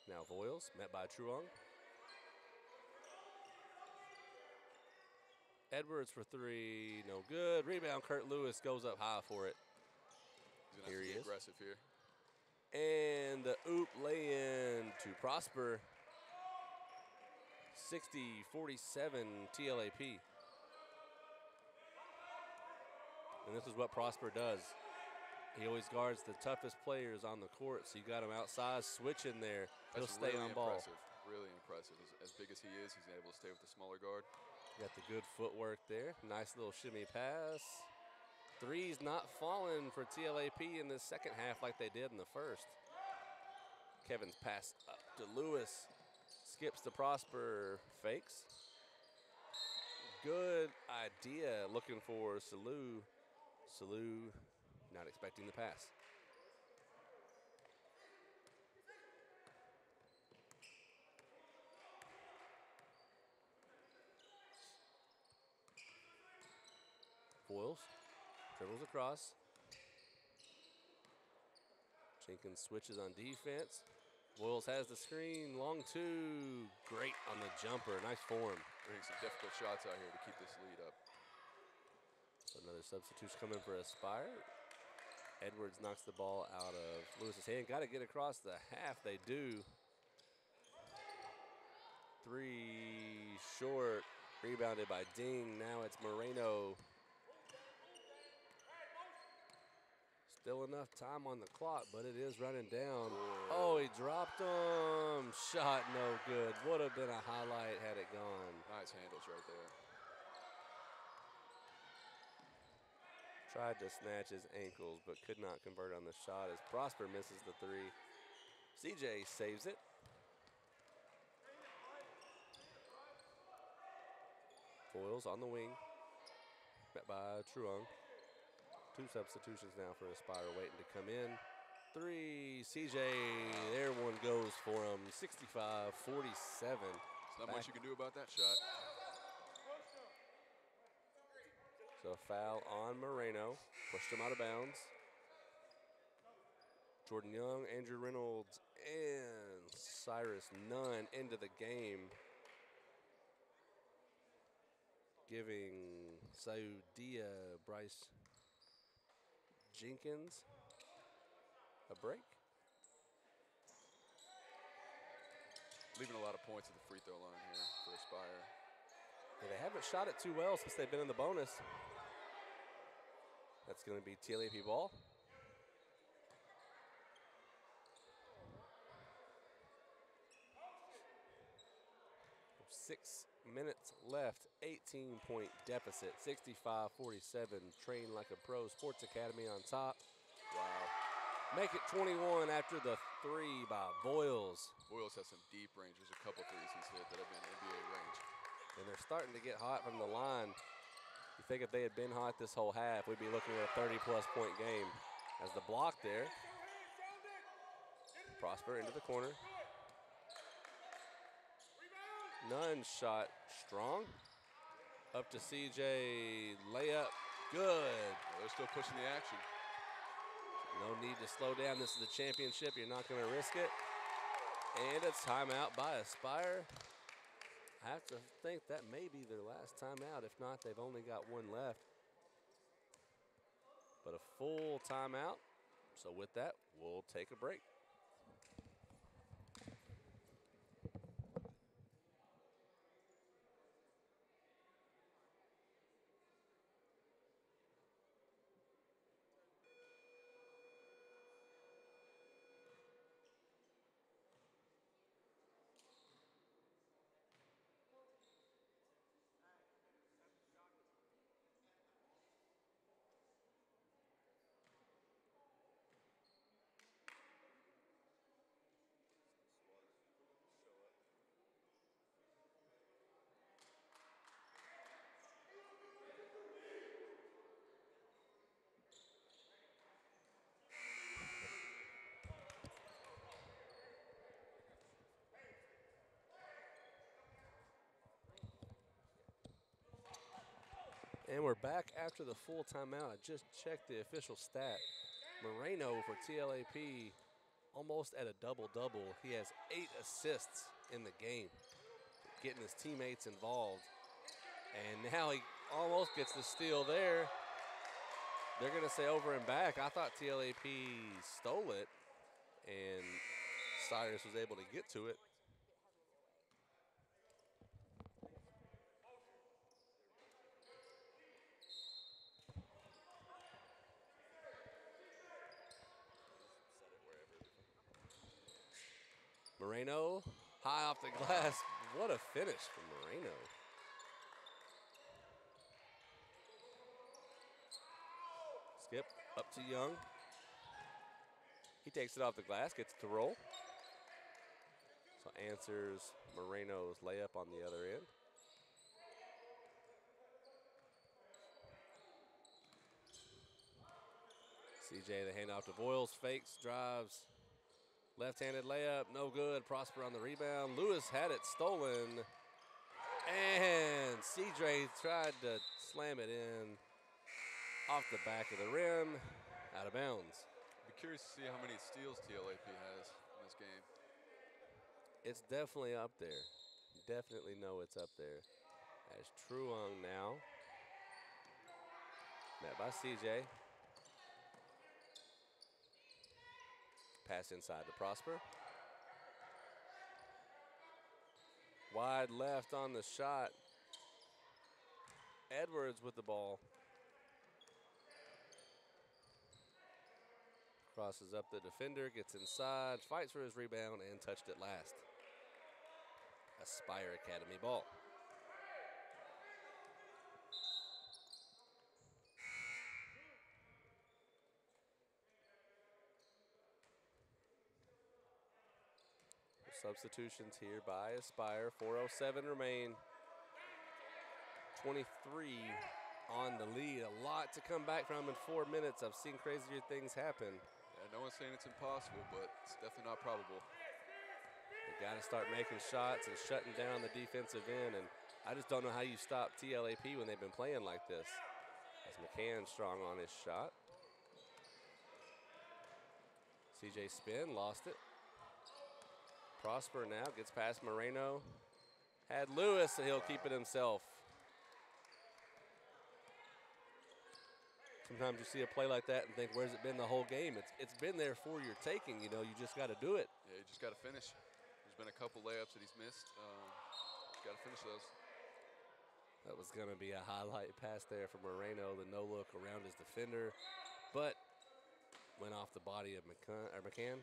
Now Boyles, met by Truong. Edwards for 3, no good. Rebound, Kurt Lewis goes up high for it. He's going to have to be aggressive here. And the oop lay-in to Prosper. 60-47 TLAP. And this is what Prosper does. He always guards the toughest players on the court, so you got him outside, switching there. He'll stay really on ball. Really impressive. As big as he is, he's able to stay with the smaller guard. Got the good footwork there. Nice little shimmy pass. Three's not falling for TLAP in the second half like they did in the first. Kevin's pass up to Lewis. Skips to Prosper. Fakes. Good idea looking for Salou. Salou not expecting the pass. Boyles dribbles across. Jenkins switches on defense. Boyles has the screen, long 2. Great on the jumper, nice form. Bringing some difficult shots out here to keep this lead up. So another substitution coming for Aspire. Edwards knocks the ball out of Lewis's hand. Got to get across the half, they do. 3 short, rebounded by Ding. Now it's Moreno. Still enough time on the clock, but it is running down. Oh, he dropped him. Shot no good. Would have been a highlight had it gone. Nice handles right there. Tried to snatch his ankles, but could not convert on the shot as Prosper misses the 3. CJ saves it. Boyles on the wing. Met by Truong. 2 substitutions now for Aspire waiting to come in. 3, CJ, there one goes for him. 65-47. There's not much you can do about that shot. So foul on Moreno. Pushed him out of bounds. Jordan Young, Andrew Reynolds, and Cyrus Nunn into the game, giving Saudia Bryce Jenkins a break. Leaving a lot of points at the free throw line here for Aspire. Yeah, they haven't shot it too well since they've been in the bonus. That's going to be TLAP ball. 6 minutes left, 18-point deficit, 65-47. Train like a pro. Sports Academy on top. Wow. Make it 21 after the three by Boyles. Boyles has some deep range. There's a couple threes he's hit that have been NBA range. And they're starting to get hot from the line. You think if they had been hot this whole half, we'd be looking at a 30-plus point game. As the block there. Prosper into the corner. Nunn shot strong. Up to CJ, layup, good. They're still pushing the action. No need to slow down. This is the championship. You're not going to risk it. And a timeout by Aspire. I have to think that may be their last timeout. If not, they've only got one left. But a full timeout. So with that, we'll take a break. And we're back after the full timeout. I just checked the official stat. Moreno for TLAP almost at a double-double. He has 8 assists in the game, getting his teammates involved. And now he almost gets the steal there. They're going to say over and back. I thought TLAP stole it, and Cyrus was able to get to it. Moreno, high off the glass. What a finish from Moreno. Skip up to Young. He takes it off the glass, gets it to roll. So answers Moreno's layup on the other end. CJ, the handoff to Boyles, fakes, drives. Left-handed layup, no good. Prosper on the rebound. Lewis had it stolen. And CJ tried to slam it in off the back of the rim, out of bounds. I'd be curious to see how many steals TLAP has in this game. It's definitely up there. Definitely know it's up there. As Truong now. Met by CJ. Pass inside to Prosper. Wide left on the shot. Edwards with the ball. Crosses up the defender, gets inside, fights for his rebound, and touched it last. Aspire Academy ball. Substitutions here by Aspire. 4:07 remain. 23 on the lead. A lot to come back from in 4 minutes. I've seen crazier things happen. Yeah, no one's saying it's impossible, but it's definitely not probable. They got to start making shots and shutting down the defensive end. And I just don't know how you stop TLAP when they've been playing like this. As McCann strong on his shot. CJ spin, lost it. Prosper now gets past Moreno. Had Lewis, and he'll keep it himself. Sometimes you see a play like that and think, where's it been the whole game? It's been there for your taking, you know, you just got to do it. Yeah, you just got to finish. There's been a couple layups that he's missed. Got to finish those. That was going to be a highlight pass there from Moreno, the no look around his defender, but went off the body of McCann.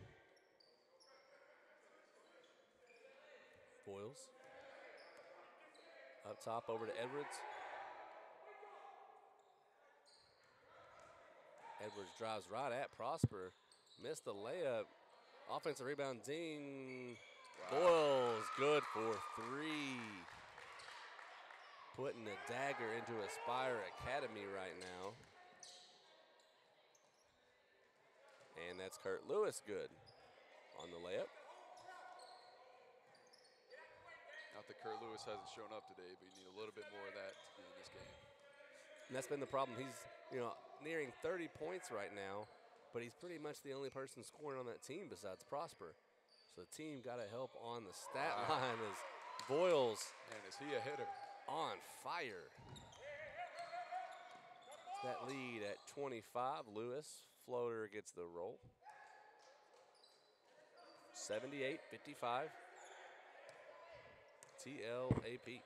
Boyles. Up top over to Edwards. Edwards drives right at Prosper. Missed the layup. Offensive rebound, ding. Wow. Boyles, good for 3. Putting a dagger into Aspire Academy right now. And that's Kurt Lewis good on the layup. Not that Kurt Lewis hasn't shown up today, but you need a little bit more of that to be in this game. And that's been the problem. He's, you know, nearing 30 points right now, but he's pretty much the only person scoring on that team besides Prosper. So the team got to help on the stat line as Boyles. Man, is he a hitter? On fire. That lead at 25. Lewis, floater gets the roll. 78-55. TLAP.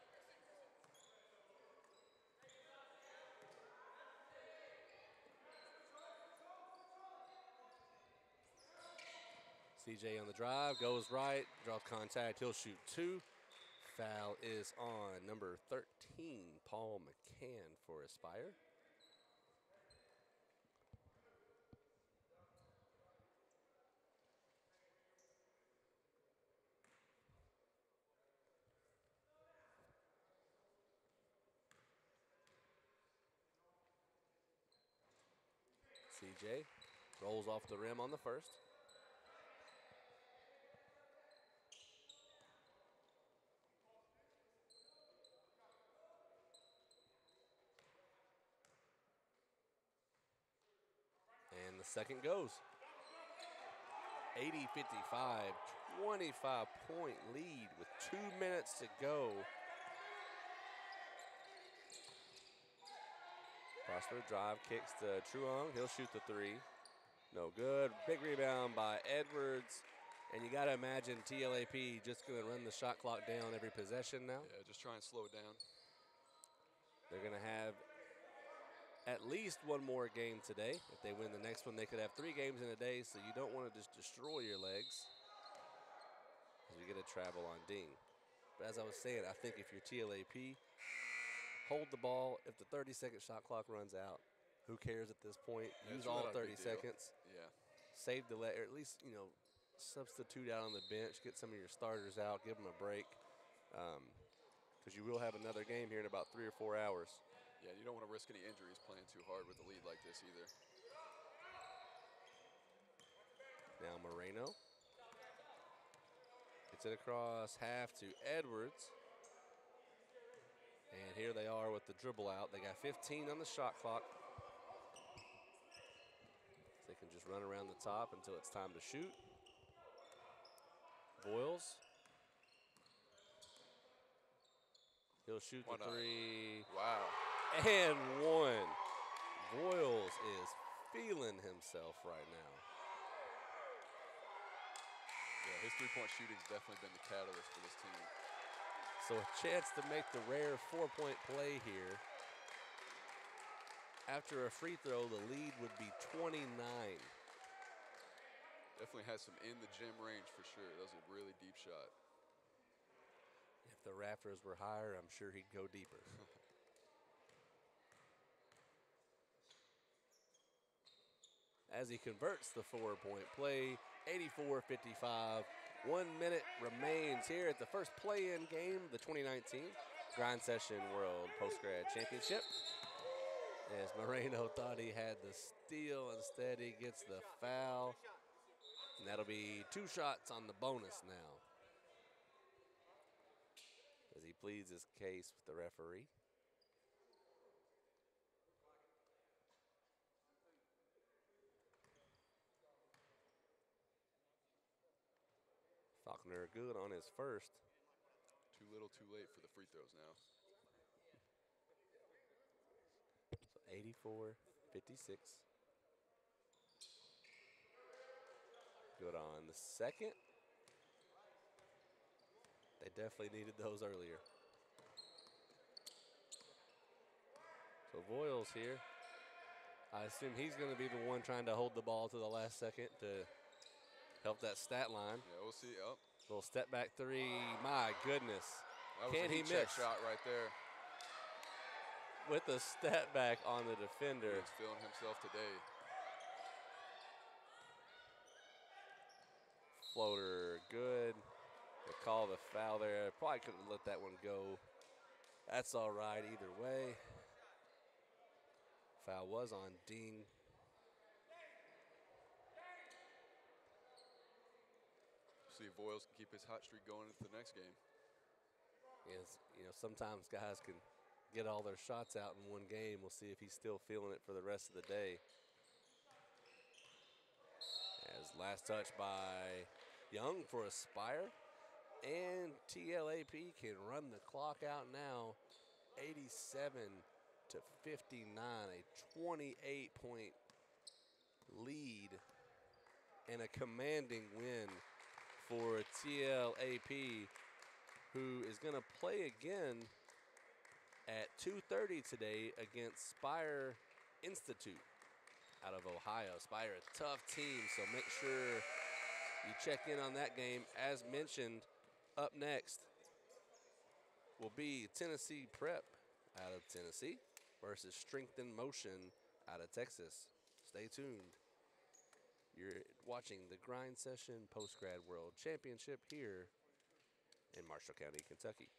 CJ on the drive, goes right, draws contact, he'll shoot 2. Foul is on number 13, Paul McCann for Aspire. CJ rolls off the rim on the first. And the second goes. 80-55, 25-point lead with 2 minutes to go. Prosper drive, kicks to Truong. He'll shoot the 3. No good. Big rebound by Edwards. And you got to imagine TLAP just going to run the shot clock down every possession now. Yeah, just try and slow it down. They're going to have at least one more game today. If they win the next one, they could have 3 games in a day, so you don't want to just destroy your legs. You get to travel on ding. But as I was saying, I think if you're TLAP, hold the ball. If the 30-second shot clock runs out, who cares at this point? Yeah, use all 30 seconds. Yeah. Save the or at least, you know, substitute out on the bench, get some of your starters out, give them a break. Because you will have another game here in about 3 or 4 hours. Yeah, you don't want to risk any injuries playing too hard with a lead like this either. Now Moreno gets it across half to Edwards. And here they are with the dribble out. They got 15 on the shot clock. So they can just run around the top until it's time to shoot. Boyles. He'll shoot the 3. Wow. And 1. Boyles is feeling himself right now. Yeah, his three-point shooting's definitely been the catalyst for this team. So a chance to make the rare 4-point play here. After a free throw, the lead would be 29. Definitely has some in-the-gym range for sure. That was a really deep shot. If the rafters were higher, I'm sure he'd go deeper. As he converts the 4-point play, 84-55. 1 minute remains here at the first play-in game of the 2019 Grind Session World Post-Grad Championship. As Moreno thought he had the steal, instead he gets the foul. And that'll be 2 shots on the bonus now. As he pleads his case with the referee. Faulkner good on his first. Too little, too late for the free throws now. So 84-56. Good on the second. They definitely needed those earlier. So Voiles here. I assume he's going to be the one trying to hold the ball to the last second to help that stat line. Yeah, we'll see. Oh, Little step back three. My goodness. that was Can a he heat check miss? shot right there. With the step back on the defender. He's feeling himself today. Floater good. They call the foul there. Probably couldn't let that one go. That's all right either way. Foul was on Ding. See if Voiles can keep his hot streak going into the next game. Yes, you know, sometimes guys can get all their shots out in one game. We'll see if he's still feeling it for the rest of the day. As last touch by Young for Aspire. And TLAP can run the clock out now. 87-59, a 28-point lead and a commanding win for TLAP, who is going to play again at 2:30 today against Spire Institute out of Ohio. Spire, a tough team, so make sure you check in on that game. As mentioned, up next will be Tennessee Prep out of Tennessee versus Strength in Motion out of Texas. Stay tuned. You're watching the Grind Session Post-Grad World Championship here in Marshall County, Kentucky.